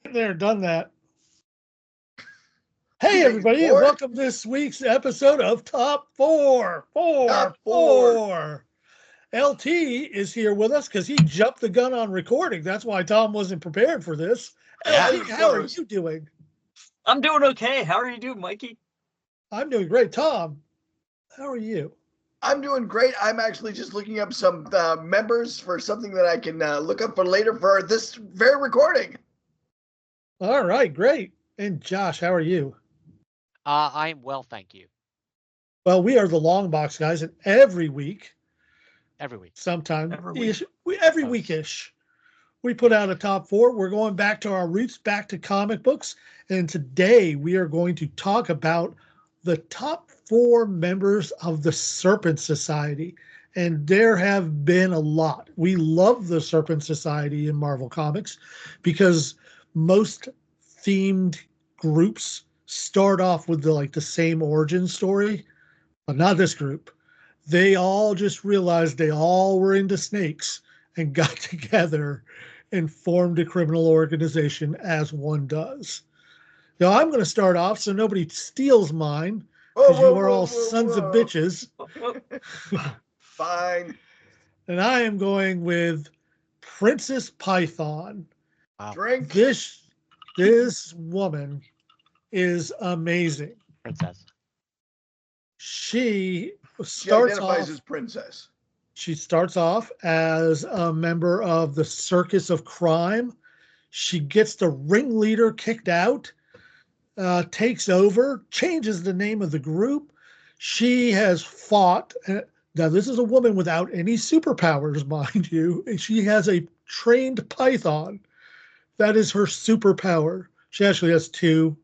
There, done that. Hey, everybody, and welcome to this week's episode of Top Four. Top four. LT is here with us because he jumped the gun on recording. That's why Tom wasn't prepared for this. Yeah. LT, how are you doing? I'm doing okay. How are you doing, Mikey? I'm doing great. Tom, how are you? I'm doing great. I'm actually just looking up some members for something that I can look up for later for this very recording. All right, great. And Josh, how are you? I'm well, thank you. Well, we are the Longbox Guys, and every week, sometime every weekish, we put out a top four. We're going back to our roots, back to comic books, and today we are going to talk about the top four members of the Serpent Society. And there have been a lot. We love the Serpent Society in Marvel Comics because most themed groups start off with the same origin story, but not this group. They all just realized they all were into snakes and got together and formed a criminal organization as one does. Now, I'm going to start off so nobody steals mine because you are all sons of bitches. Fine. And I am going with Princess Python. Wow. Drink. This woman is amazing. Princess. She starts identifies off as princess. She starts off as a member of the Circus of Crime. She gets the ringleader kicked out, takes over, changes the name of the group. She has fought. Now, this is a woman without any superpowers, mind you. And she has a trained python. That is her superpower. She actually has two.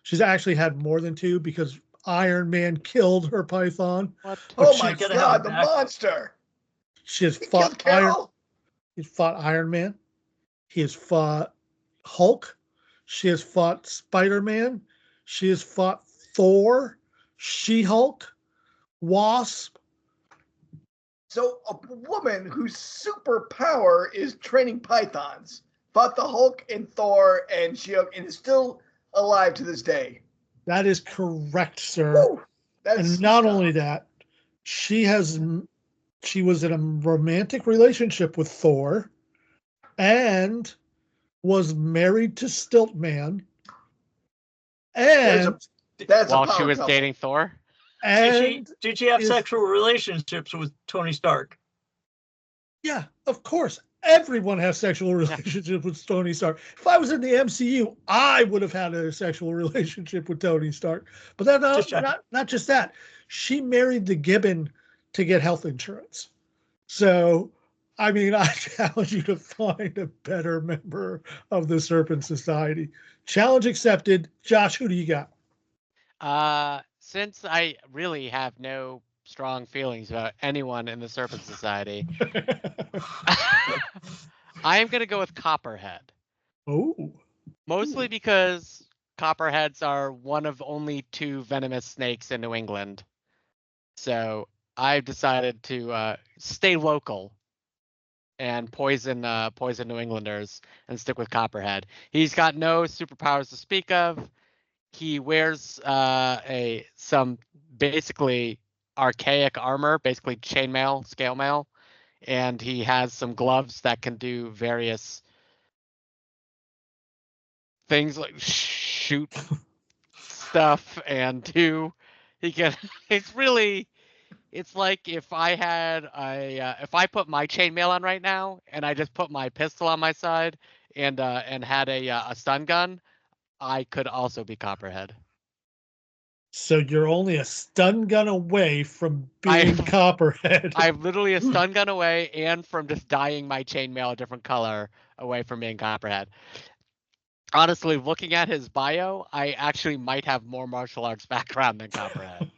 She's actually had more than two because Iron Man killed her python. What? Oh my God, the monster! She has fought He's fought Iron Man. He has fought Hulk. She has fought Spider-Man. She has fought Thor, She-Hulk, Wasp. So a woman whose superpower is training pythons fought the Hulk and Thor and She-Hulk and is still alive to this day. That is correct, sir. Woo! And not only that, she was in a romantic relationship with Thor and was married to Stiltman. And while she was dating Thor? And did she have sexual relationships with Tony Stark? Yeah, of course. Everyone has sexual relationships with Tony Stark. If I was in the MCU, I would have had a sexual relationship with Tony Stark. But that's not just that. She married the Gibbon to get health insurance. So, I mean, I challenge you to find a better member of the Serpent Society. Challenge accepted. Josh, who do you got? Since I really have no strong feelings about anyone in the Serpent Society, I am going to go with Copperhead. Oh. Mostly because Copperheads are one of only two venomous snakes in New England. So I've decided to stay local and poison New Englanders and stick with Copperhead. He's got no superpowers to speak of. He wears some basically archaic armor, basically chainmail, scale mail, and he has some gloves that can do various things like shoot stuff and do. He can. It's like if I had if I put my chainmail on right now and I just put my pistol on my side and had a stun gun, I could also be Copperhead. So you're only a stun gun away from being Copperhead. I'm literally a stun gun away and from just dyeing my chainmail a different color away from being Copperhead. Honestly, looking at his bio, I actually might have more martial arts background than Copperhead.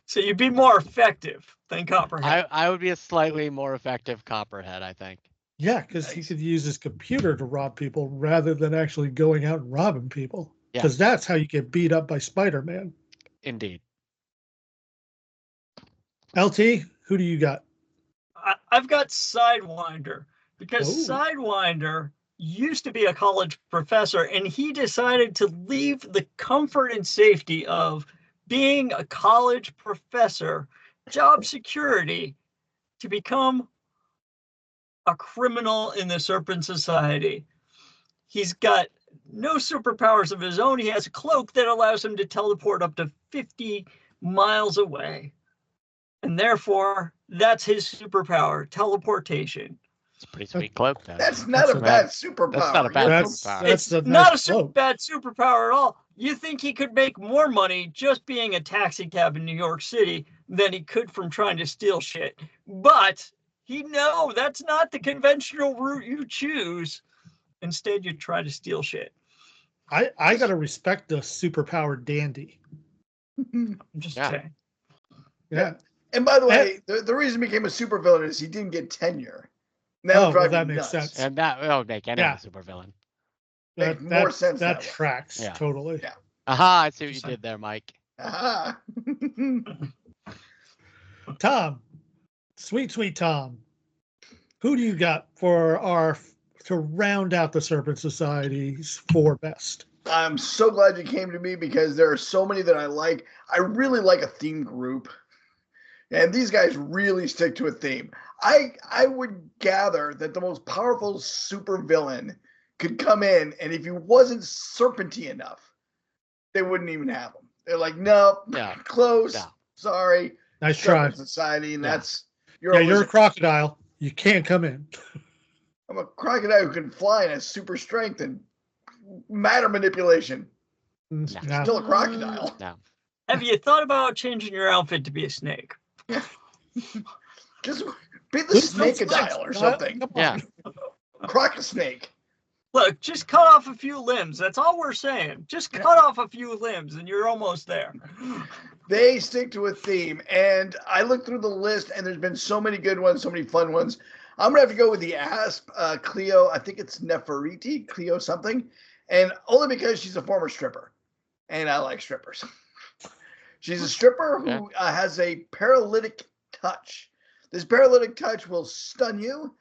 So you'd be more effective than Copperhead. I would be a slightly more effective Copperhead, I think. Yeah, because he could use his computer to rob people rather than actually going out and robbing people. Because that's how you get beat up by Spider-Man. Indeed. LT, who do you got? I've got Sidewinder because Sidewinder used to be a college professor, and he decided to leave the comfort and safety of being a college professor, job security, to become a criminal in the Serpent Society. He's got no superpowers of his own. He has a cloak that allows him to teleport up to 50 miles away. And therefore, that's his superpower, teleportation. It's a pretty sweet cloak, though. That's not a bad superpower. That's not a bad superpower. It's not a bad superpower at all. You think he could make more money just being a taxi cab in New York City than he could from trying to steal shit. But that's not the conventional route you choose. Instead, you try to steal shit. I gotta respect the superpowered dandy. I'm just saying. Yeah. And by the way, the reason he became a supervillain is he didn't get tenure. That makes sense. And that would make anyone a supervillain. Makes more sense. That tracks totally. Yeah. Aha! I see what you did there, Mike. Aha. Tom, sweet Tom, who do you got to round out the Serpent Society's 4 best? I'm so glad you came to me because there are so many that I like. I really like a theme group, and these guys really stick to a theme. I would gather that the most powerful supervillain could come in, and if he wasn't serpenty enough, they wouldn't even have him. They're like, nope, close. No. Sorry. Nice try. Society, and that's you're a crocodile. You can't come in. I'm a crocodile who can fly and has super strength and matter manipulation. No. Still a crocodile. No. Have you thought about changing your outfit to be a snake? Just be the snake-adile or something. Yeah. Croc-a-snake. Look, just cut off a few limbs. That's all we're saying. Just cut off a few limbs and you're almost there. They stick to a theme. And I looked through the list and there's been so many good ones, so many fun ones. I'm going to have to go with the Asp, Cleo. I think it's Nefertiti, Cleo something. And only because she's a former stripper. And I like strippers. She's a stripper who has a paralytic touch. This paralytic touch will stun you.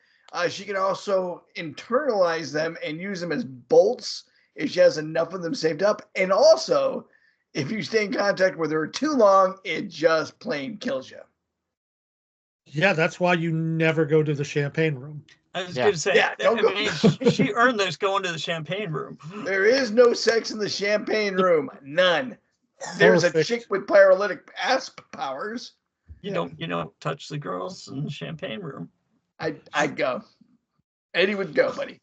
She can also internalize them and use them as bolts if she has enough of them saved up. And also, if you stay in contact with her too long, it just plain kills you. Yeah, that's why you never go to the champagne room. I was going to say, she earned this going to the champagne room. There is no sex in the champagne room. None. There's a chick with paralytic asp powers. You don't touch the girls in the champagne room. I'd go. Eddie would go, buddy.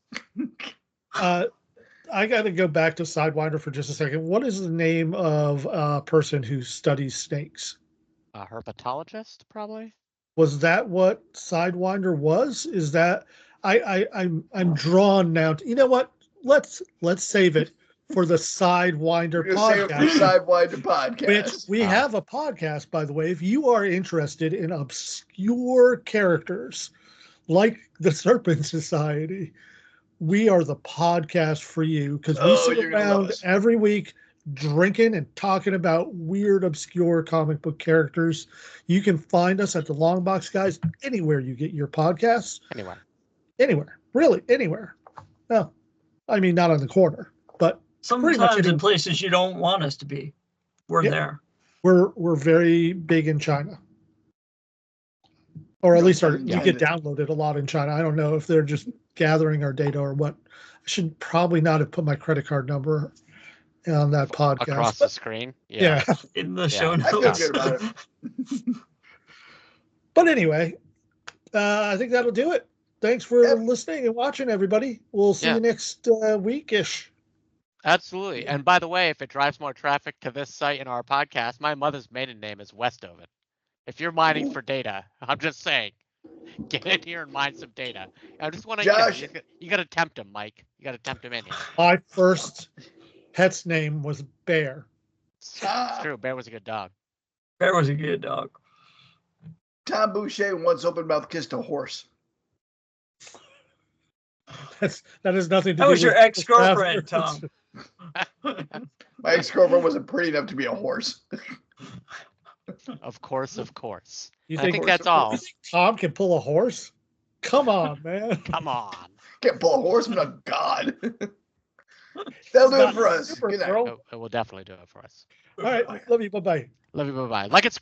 I got to go back to Sidewinder for just a second. What is the name of a person who studies snakes? A herpetologist, probably. Was that what Sidewinder was? Is that I'm drawn now. You know what? Let's save it for the Sidewinder podcast. Sidewinder podcast. Which we have a podcast, by the way. If you are interested in obscure characters like the Serpent Society, we are the podcast for you because we sit around every week drinking and talking about weird, obscure comic book characters. You can find us at the Longbox Guys anywhere you get your podcasts. Anywhere. Really, anywhere. No, I mean, not on the corner, but sometimes in places you don't want us to be. We're there. We're very big in China. Or at least you get downloaded a lot in China. I don't know if they're just gathering our data or what. I should probably not have put my credit card number on that podcast. Across the screen? Yeah. In the show notes. I feel good about it. But anyway, I think that'll do it. Thanks for listening and watching, everybody. We'll see you next week-ish. Absolutely. And by the way, if it drives more traffic to this site and our podcast, my mother's maiden name is Westoven. If you're mining for data, I'm just saying, get in here and mine some data. I just want to, you got to tempt him, Mike. You got to tempt him in here. My first pet's name was Bear. It's true. Bear was a good dog. Bear was a good dog. Tom Boucher once open mouth kissed a horse. That has nothing to do with... That was your ex-girlfriend, Tom. My ex-girlfriend wasn't pretty enough to be a horse. Of course. I think that's all. You think Tom can pull a horse? Come on, man. Come on. Can't pull a horse. I'm not God. That'll do it for us. Good night. It will definitely do it for us. All right. Love you. Bye-bye. Love you. Bye-bye. Like it's